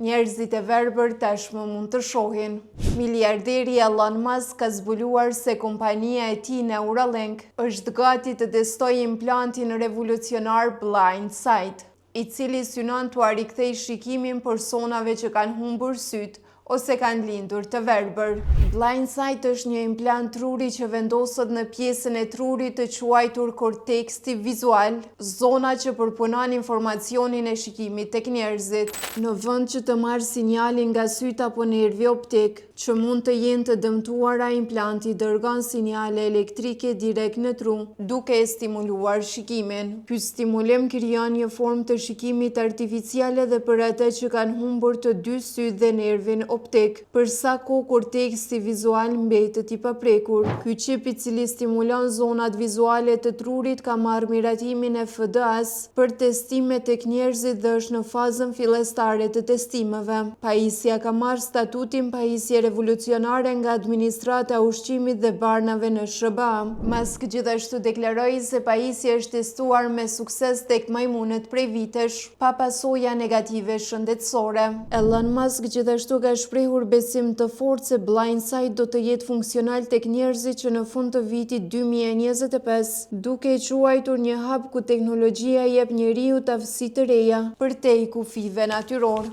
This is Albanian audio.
Njerëzit e verbër tashmë mund të shohin. Miliarderi Elon Musk ka zbuluar se kompania e tij Neuralink është gati të testojë implantin revolucionar Blind Sight, i cili synon t'u rikthejë shikimin personave që kanë humbur syt ose kanë lindur të verbër. Blind Sight është një implant truri që vendoset në pjesën e trurit të quajtur korteksti vizual, zona që përpunon informacionin e shikimit tek njerëzit. Në vend që të marrë sinjalin nga syt apo nervi optik, që mund të jenë të dëmtuara, implanti dërgon sinjale elektrike direkt në tru, duke e stimuluar shikimin. Ky stimulim krijon një formë të shikimit artificial edhe për ata që kanë humbur të dy syt dhe nervin optik, përsa kohë korteksti vizual mbetet i paprekur. Ky çip, i cili stimulon zonat vizuale të trurit, ka marrë miratimin e FDA-s për testime tek njerëzit dhe është në fazën fillestare të testimeve. Pajisja ka marrë statutin pajisje revolucionare nga administrata e ushqimit dhe barnave në SBA. Musk gjithashtu deklaroi se pajisja është testuar me sukses tek majmunët prej vitesh, pa pasoja negative shëndetësore. Elon Musk gjithashtu ka shprehur besim të fortë se Blind Sight do të jetë funksional tek njerëzit që në fund të vitit 2025, duke e quajtur një hap ku teknologjia jep njeriut aftësi të reja përtej kufive natyror.